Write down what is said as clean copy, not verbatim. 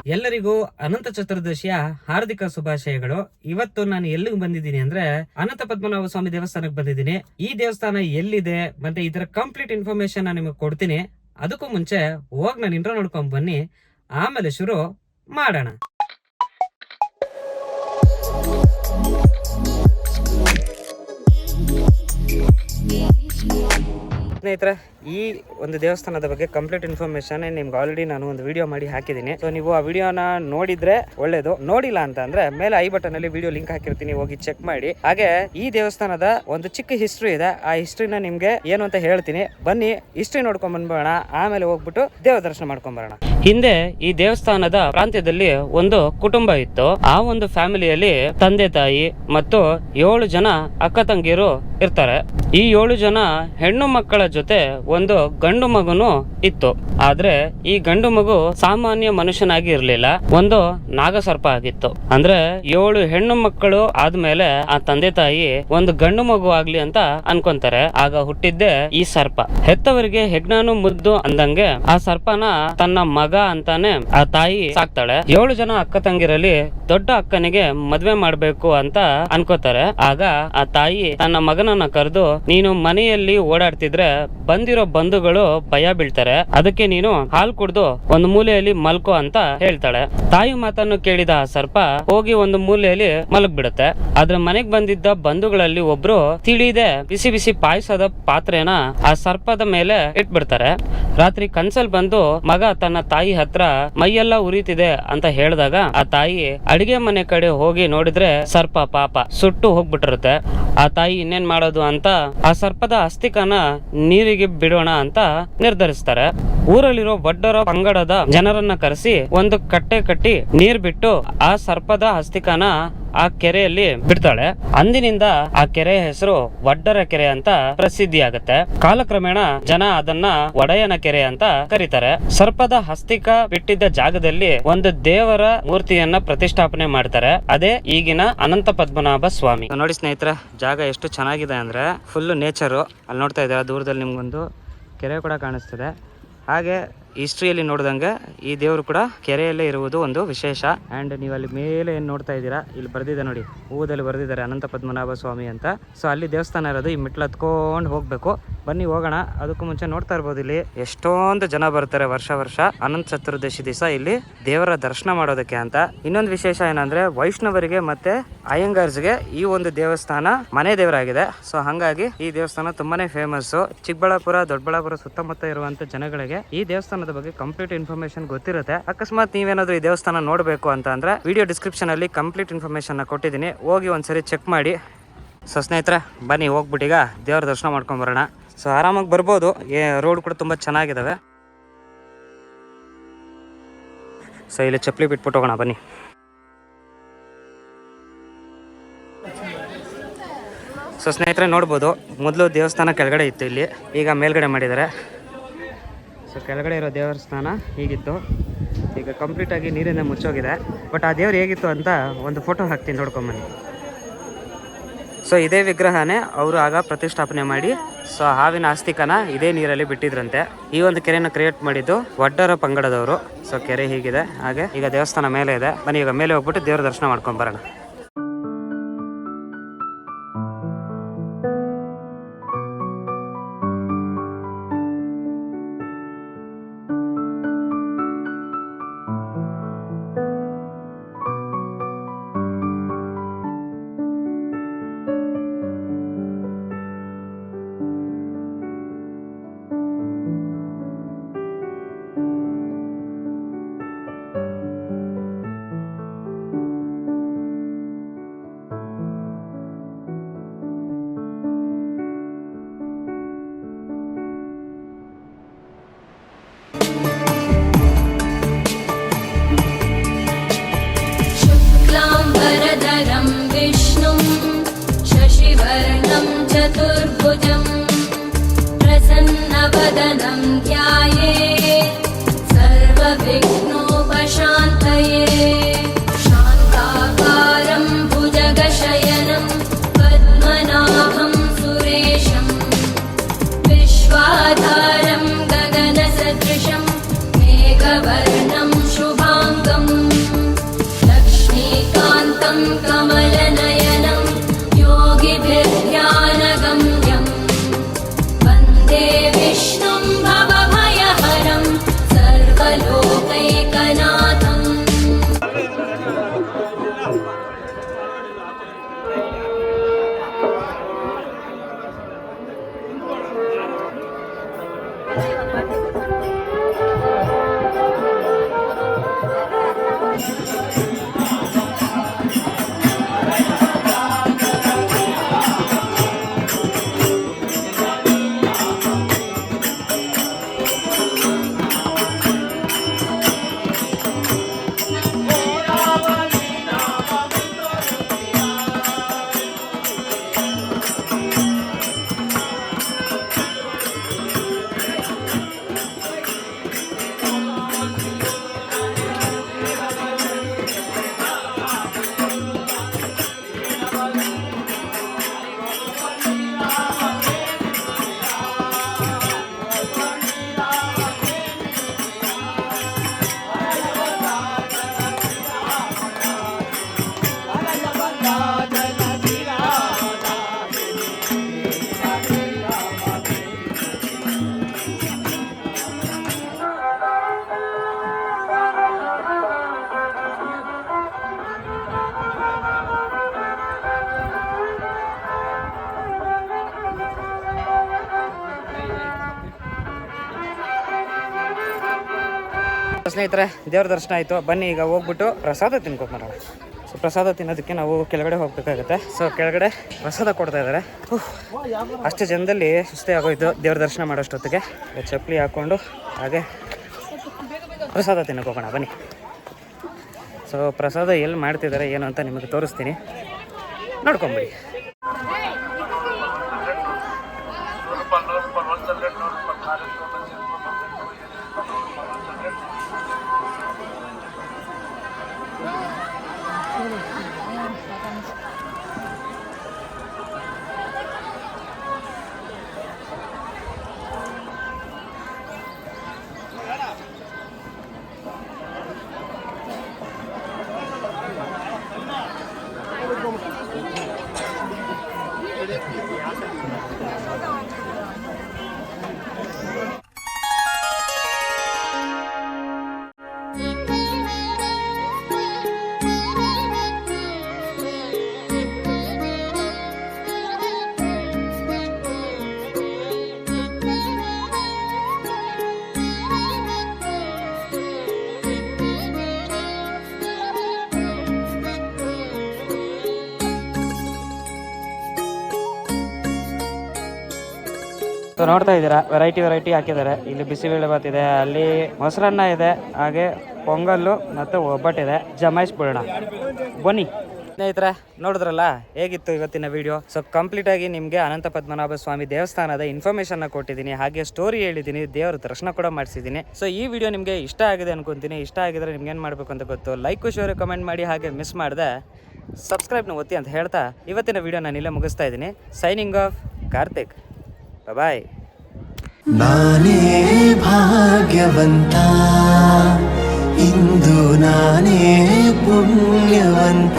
ಎಲ್ಲರಿಗೂ ಅನಂತ ಚತುರ್ದಶಿಯ ಹಾರ್ದಿಕ ಶುಭಾಶಯಗಳು. ಇವತ್ತು ನಾನು ಎಲ್ಲಿಗೆ ಬಂದಿದ್ದೀನಿ ಅಂದ್ರೆ ಅನಂತ ಪದ್ಮನಾಭ ಸ್ವಾಮಿ ದೇವಸ್ಥಾನಕ್ಕೆ ಬಂದಿದ್ದೀನಿ. ಈ ದೇವಸ್ಥಾನ ಎಲ್ಲಿದೆ ಮತ್ತೆ ಇದರ ಕಂಪ್ಲೀಟ್ ಇನ್ಫಾರ್ಮೇಶನ್ ನಾನು ನಿಮಗೆ ಕೊಡ್ತೀನಿ. ಅದಕ್ಕೂ ಮುಂಚೆ ಹೋಗಿ ನಾನು ಇಂಟ್ರೋ ನೋಡ್ಕೊಂಡ್ ಬನ್ನಿ, ಆಮೇಲೆ ಶುರು ಮಾಡೋಣ. ಸ್ನೇಹಿತರೆ, ಈ ಒಂದು ದೇವಸ್ಥಾನದ ಬಗ್ಗೆ ಕಂಪ್ಲೀಟ್ ಇನ್ಫಾರ್ಮೇಶನ್ ನಿಮ್ಗೆ ಆಲ್ರೆಡಿ ನಾನು ಒಂದು ವಿಡಿಯೋ ಮಾಡಿ ಹಾಕಿದ್ದೀನಿ. ಸೊ ನೀವು ಆ ವಿಡಿಯೋನ ನೋಡಿದ್ರೆ ಒಳ್ಳೇದು, ನೋಡಿಲ್ಲ ಅಂತ ಅಂದ್ರೆ ಮೇಲೆ ಐ ಬಟನ್ ಅಲ್ಲಿ ವಿಡಿಯೋ ಲಿಂಕ್ ಹಾಕಿರ್ತೀನಿ, ಹೋಗಿ ಚೆಕ್ ಮಾಡಿ. ಹಾಗೆ ಈ ದೇವಸ್ಥಾನದ ಒಂದು ಚಿಕ್ಕ ಹಿಸ್ಟ್ರಿ ಇದೆ, ಆ ಹಿಸ್ಟ್ರಿನ ನಿಮ್ಗೆ ಏನು ಅಂತ ಹೇಳ್ತೀನಿ. ಬನ್ನಿ ಹಿಸ್ಟ್ರಿ ನೋಡ್ಕೊಂಡ್ ಬಂದ್ಬೋಣ, ಆಮೇಲೆ ಹೋಗ್ಬಿಟ್ಟು ದೇವ ದರ್ಶನ ಮಾಡ್ಕೊಂಡ್ ಬರೋಣ. ಹಿಂದೆ ಈ ದೇವಸ್ಥಾನದ ಪ್ರಾಂತ್ಯದಲ್ಲಿ ಒಂದು ಕುಟುಂಬ ಇತ್ತು. ಆ ಒಂದು ಫ್ಯಾಮಿಲಿಯಲ್ಲಿ ತಂದೆ ತಾಯಿ ಮತ್ತು 7 ಜನ ಅಕ್ಕ ತಂಗಿಯರು ಇರ್ತಾರೆ. ಈ 7 ಜನ ಹೆಣ್ಣು ಮಕ್ಕಳ ಜೊತೆ ಒಂದು ಗಂಡು ಮಗುನು ಇತ್ತು. ಆದ್ರೆ ಈ ಗಂಡು ಮಗು ಸಾಮಾನ್ಯ ಮನುಷ್ಯನಾಗಿ ಇರ್ಲಿಲ್ಲ, ಒಂದು ನಾಗಸರ್ಪ ಆಗಿತ್ತು. ಅಂದ್ರೆ 7 ಹೆಣ್ಣು ಮಕ್ಕಳು ಆದ್ಮೇಲೆ ಆ ತಂದೆ ತಾಯಿ ಒಂದು ಗಂಡು ಮಗು ಆಗ್ಲಿ ಅಂತ ಅನ್ಕೊಂತಾರೆ. ಆಗ ಹುಟ್ಟಿದ್ದೆ ಈ ಸರ್ಪ. ಹೆತ್ತವರಿಗೆ ಹೆಗ್ನಾನು ಮುದ್ದು ಅಂದಂಗೆ ಆ ಸರ್ಪನ ತನ್ನ ಮಗ ಅಂತಾನೆ ಆ ತಾಯಿ ಸಾಕ್ತಾಳೆ. 7 ಜನ ಅಕ್ಕ ತಂಗಿರಲ್ಲಿ ದೊಡ್ಡ ಅಕ್ಕನಿಗೆ ಮದ್ವೆ ಮಾಡ್ಬೇಕು ಅಂತ ಅನ್ಕೋತಾರೆ. ಆಗ ಆ ತಾಯಿ ತನ್ನ ಮಗನನ್ನ ಕರೆದು, ನೀನು ಮನೆಯಲ್ಲಿ ಓಡಾಡ್ತಿದ್ರೆ ಬಂದಿರೋ ಬಂಧುಗಳು ಭಯ ಬೀಳ್ತಾರೆ, ಅದಕ್ಕೆ ನೀನು ಹಾಲು ಕುಡ್ದು ಒಂದು ಮೂಲೆಯಲ್ಲಿ ಮಲ್ಕೋ ಅಂತ ಹೇಳ್ತಾಳೆ. ತಾಯಿ ಮಾತನ್ನು ಕೇಳಿದ ಆ ಸರ್ಪ ಹೋಗಿ ಒಂದು ಮೂಲೆಯಲ್ಲಿ ಮಲಗ್ ಬಿಡುತ್ತೆ. ಆದ್ರೆ ಮನೆಗ್ ಬಂದಿದ್ದ ಬಂಧುಗಳಲ್ಲಿ ಒಬ್ರು ತಿಳಿದೆ ಬಿಸಿ ಬಿಸಿ ಪಾಯಸದ ಪಾತ್ರೆನ ಆ ಸರ್ಪದ ಮೇಲೆ ಇಟ್ಬಿಡ್ತಾರೆ. ರಾತ್ರಿ ಕನ್ಸಲ್ ಬಂದು ಮಗ ತನ್ನ ತಾಯಿ ಹತ್ರ ಮೈಯೆಲ್ಲ ಉರಿತಿದೆ ಅಂತ ಹೇಳಿದಾಗ ಆ ತಾಯಿ ಅಡಿಗೆ ಮನೆ ಕಡೆ ಹೋಗಿ ನೋಡಿದ್ರೆ ಸರ್ಪ ಪಾಪ ಸುಟ್ಟು ಹೋಗ್ಬಿಟ್ಟಿರುತ್ತೆ. ಆ ತಾಯಿ ಇನ್ನೇನ್ ಮಾಡೋದು ಅಂತ ಆ ಸರ್ಪದ ಅಸ್ಥಿಕನ ನೀರಿಗೆ ಬಿಡೋಣ ಅಂತ ನಿರ್ಧರಿಸ್ತಾರೆ. ಊರಲ್ಲಿರೋ ಒಡ್ಡರ ಪಂಗಡದ ಜನರನ್ನ ಕರೆಸಿ ಒಂದು ಕಟ್ಟೆ ಕಟ್ಟಿ ನೀರ್ ಬಿಟ್ಟು ಆ ಸರ್ಪದ ಅಸ್ಥಿಕನ ಆ ಕೆರೆಯಲ್ಲಿ ಬಿಡ್ತಾಳೆ. ಅಂದಿನಿಂದ ಆ ಕೆರೆಯ ಹೆಸರು ಒಡ್ಡರ ಕೆರೆ ಅಂತ ಪ್ರಸಿದ್ಧಿ ಆಗುತ್ತೆ. ಕಾಲಕ್ರಮೇಣ ಜನ ಅದನ್ನ ಒಡೆಯನ ಕೆರೆ ಅಂತ ಕರೀತಾರೆ. ಸರ್ಪದ ಹಸ್ತಿಕ ಬಿಟ್ಟಿದ್ದ ಜಾಗದಲ್ಲಿ ಒಂದು ದೇವರ ಮೂರ್ತಿಯನ್ನ ಪ್ರತಿಷ್ಠಾಪನೆ ಮಾಡ್ತಾರೆ. ಅದೇ ಈಗಿನ ಅನಂತ ಪದ್ಮನಾಭ ಸ್ವಾಮಿ. ನೋಡಿ ಸ್ನೇಹಿತರೆ, ಜಾಗ ಎಷ್ಟು ಚೆನ್ನಾಗಿದೆ ಅಂದ್ರೆ ಫುಲ್ ನೇಚರು. ಅಲ್ಲಿ ನೋಡ್ತಾ ಇದ್ದಾರೆ ದೂರದಲ್ಲಿ ನಿಮ್ಗೊಂದು ಕೆರೆ ಕೂಡ ಕಾಣಿಸ್ತದೆ. ಹಾಗೆ ಹಿಸ್ಟ್ರಿಯಲ್ಲಿ ನೋಡಿದಂಗೆ ಈ ದೇವರು ಕೂಡ ಕೆರೆಯಲ್ಲೇ ಇರುವುದು ಒಂದು ವಿಶೇಷ. ಆ್ಯಂಡ್ ನೀವು ಅಲ್ಲಿ ಮೇಲೆ ಏನು ನೋಡ್ತಾ ಇದ್ದೀರಾ, ಇಲ್ಲಿ ಬರ್ದಿದೆ ನೋಡಿ, ಹೂವದಲ್ಲಿ ಬರ್ದಿದ್ದಾರೆ ಅನಂತ ಪದ್ಮನಾಭ ಸ್ವಾಮಿ ಅಂತ. ಸೊ ಅಲ್ಲಿ ದೇವಸ್ಥಾನ ಇರೋದು. ಈ ಮೆಟ್ಲು ಹತ್ಕೊಂಡು ಹೋಗ್ಬೇಕು. ಬನ್ನಿ ಹೋಗೋಣ. ಅದಕ್ಕೂ ಮುಂಚೆ ನೋಡ್ತಾ ಇರ್ಬೋದು ಇಲ್ಲಿ ಎಷ್ಟೊಂದು ಜನ ಬರ್ತಾರೆ ವರ್ಷ ವರ್ಷ ಅನಂತ ಚತುರ್ದಶಿ ದಿವಸ ಇಲ್ಲಿ ದೇವರ ದರ್ಶನ ಮಾಡೋದಕ್ಕೆ ಅಂತ. ಇನ್ನೊಂದು ವಿಶೇಷ ಏನಂದ್ರೆ ವೈಷ್ಣವರಿಗೆ ಮತ್ತೆ ಅಯ್ಯಂಗಾರ್ಸ್ಗೆ ಈ ಒಂದು ದೇವಸ್ಥಾನ ಮನೆ ದೇವರಾಗಿದೆ. ಸೊ ಹಂಗಾಗಿ ಈ ದೇವಸ್ಥಾನ ತುಂಬಾನೇ ಫೇಮಸ್. ಚಿಕ್ಕಬಳ್ಳಾಪುರ, ದೊಡ್ಡಬಳ್ಳಾಪುರ ಸುತ್ತಮುತ್ತ ಇರುವಂತ ಜನಗಳಿಗೆ ಈ ದೇವಸ್ಥಾನದ ಬಗ್ಗೆ ಕಂಪ್ಲೀಟ್ ಇನ್ಫಾರ್ಮೇಶನ್ ಗೊತ್ತಿರುತ್ತೆ. ಅಕಸ್ಮಾತ್ ನೀವೇನಾದ್ರೂ ಈ ದೇವಸ್ಥಾನ ನೋಡಬೇಕು ಅಂತ ಅಂದ್ರೆ ವಿಡಿಯೋ ಡಿಸ್ಕ್ರಿಪ್ಷನ್ ಅಲ್ಲಿ ಕಂಪ್ಲೀಟ್ ಇನ್ಫಾರ್ಮೇಶನ್ ಕೊಟ್ಟಿದ್ದೀನಿ, ಹೋಗಿ ಒಂದ್ಸರಿ ಚೆಕ್ ಮಾಡಿ. ಸೊ ಸ್ನೇಹಿತರೆ, ಬನ್ನಿ ಹೋಗ್ಬಿಟ್ಟು ಈಗ ದೇವರ ದರ್ಶನ ಮಾಡ್ಕೊಂಡ್ ಬರೋಣ. ಸೊ ಆರಾಮಾಗಿ ಬರ್ಬೋದು, ರೋಡ್ ಕೂಡ ತುಂಬಾ ಚೆನ್ನಾಗಿದಾವೆ. ಸೊ ಇಲ್ಲಿ ಚಪ್ಪಲಿ ಬಿಟ್ಬಿಟ್ಟು ಹೋಗೋಣ ಬನ್ನಿ. ಸೊ ಸ್ನೇಹಿತರೆ ನೋಡ್ಬೋದು, ಮೊದಲು ದೇವಸ್ಥಾನ ಕೆಳಗಡೆ ಇತ್ತು, ಇಲ್ಲಿ ಈಗ ಮೇಲ್ಗಡೆ ಮಾಡಿದ್ದಾರೆ. ಸೊ ಕೆಳಗಡೆ ಇರೋ ದೇವಸ್ಥಾನ ಹೀಗಿತ್ತು, ಈಗ ಕಂಪ್ಲೀಟಾಗಿ ನೀರಿಂದ ಮುಚ್ಚೋಗಿದೆ. ಬಟ್ ಆ ದೇವ್ರು ಹೇಗಿತ್ತು ಅಂತ ಒಂದು ಫೋಟೋ ಹಾಕ್ತೀನಿ, ನೋಡ್ಕೊಂಬನ್ನಿ. ಸೊ ಇದೇ ವಿಗ್ರಹನೇ ಅವರು ಆಗ ಪ್ರತಿಷ್ಠಾಪನೆ ಮಾಡಿ ಸೊ ಹಾವಿನ ಆಸ್ತಿಕನ ಇದೇ ನೀರಲ್ಲಿ ಬಿಟ್ಟಿದ್ರಂತೆ. ಈ ಒಂದು ಕೆರೆನ ಕ್ರಿಯೇಟ್ ಮಾಡಿದ್ದು ಒಡ್ಡರ ಪಂಗಡದವರು. ಸೊ ಕೆರೆ ಹೀಗಿದೆ. ಹಾಗೆ ಈಗ ದೇವಸ್ಥಾನ ಮೇಲೆ ಇದೆ. ಬನ್ನಿ ಈಗ ಮೇಲೆ ಹೋಗ್ಬಿಟ್ಟು ದೇವ್ರ ದರ್ಶನ ಮಾಡ್ಕೊಂಡ್ ಬರೋಣ. ಸ್ನೇಹಿತರೆ ದೇವ್ರ ದರ್ಶನ ಆಯಿತು. ಬನ್ನಿ ಈಗ ಹೋಗ್ಬಿಟ್ಟು ಪ್ರಸಾದ ತಿನ್ಕೊಂಬರೋಣ. ಸೊ ಪ್ರಸಾದ ತಿನ್ನೋದಕ್ಕೆ ನಾವು ಕೆಳಗಡೆ ಹೋಗ್ಬೇಕಾಗುತ್ತೆ. ಸೊ ಕೆಳಗಡೆ ಪ್ರಸಾದ ಕೊಡ್ತಾ ಇದ್ದಾರೆ. ಅಷ್ಟು ಜನದಲ್ಲಿ ಸುಸ್ತೇ ಆಗೋಯ್ತು ದೇವ್ರ ದರ್ಶನ ಮಾಡೋಷ್ಟೊತ್ತಿಗೆ. ಚಪ್ಪಲಿ ಹಾಕ್ಕೊಂಡು ಹಾಗೆ ಪ್ರಸಾದ ತಿನ್ನಕ್ಕೆ ಹೋಗೋಣ ಬನ್ನಿ. ಸೊ ಪ್ರಸಾದ ಎಲ್ಲಿ ಮಾಡ್ತಿದ್ದಾರೆ ಏನು ಅಂತ ನಿಮಗೆ ತೋರಿಸ್ತೀನಿ, ನೋಡ್ಕೊಂಬಿಡಿ. ಸೊ ನೋಡ್ತಾ ಇದ್ದೀರಾ, ವೆರೈಟಿ ಹಾಕಿದ್ದಾರೆ. ಇಲ್ಲಿ ಬಿಸಿಬೇಳೆ ಬಾತ್ ಇದೆ, ಅಲ್ಲಿ ಮೊಸರನ್ನ ಇದೆ, ಹಾಗೆ ಪೊಂಗಲ್ಲು ಮತ್ತು ಒಬ್ಬಟ್ಟಿದೆ. ಜಮಾಯಿಸ್ಬಿಡೋಣ ಬನ್ನಿ. ಸ್ನೇಹಿತರೆ ನೋಡಿದ್ರಲ್ಲ ಹೇಗಿತ್ತು ಇವತ್ತಿನ ವಿಡಿಯೋ. ಸೊ ಕಂಪ್ಲೀಟಾಗಿ ನಿಮಗೆ ಅನಂತ ಪದ್ಮನಾಭ ಸ್ವಾಮಿ ದೇವಸ್ಥಾನದ ಇನ್ಫಾರ್ಮೇಷನ್ನ ಕೊಟ್ಟಿದ್ದೀನಿ, ಹಾಗೆ ಸ್ಟೋರಿ ಹೇಳಿದ್ದೀನಿ, ದೇವರ ದರ್ಶನ ಕೂಡ ಮಾಡಿಸಿದ್ದೀನಿ. ಸೊ ಈ ವಿಡಿಯೋ ನಿಮಗೆ ಇಷ್ಟ ಆಗಿದೆ ಅನ್ಕೊಂತೀನಿ. ಇಷ್ಟ ಆಗಿದ್ರೆ ನಿಮ್ಗೆ ಏನು ಮಾಡಬೇಕು ಅಂತ ಗೊತ್ತು, ಲೈಕ್ ಶೇರ್ ಕಮೆಂಟ್ ಮಾಡಿ, ಹಾಗೆ ಮಿಸ್ ಮಾಡಿದೆ ಸಬ್ಸ್ಕ್ರೈಬ್ನ ಒತ್ತಿ ಅಂತ ಹೇಳ್ತಾ ಇವತ್ತಿನ ವಿಡಿಯೋ ನಾನು ಇಲ್ಲೇ ಮುಗಿಸ್ತಾ ಇದ್ದೀನಿ. ಸೈನಿಂಗ್ ಆಫ್ ಕಾರ್ತಿಕ್, ಬಾಯ್. ನಾನೇ ಭಾಗ್ಯವಂತ, ಇಂದು ನಾನೇ ಪುಣ್ಯವಂತ.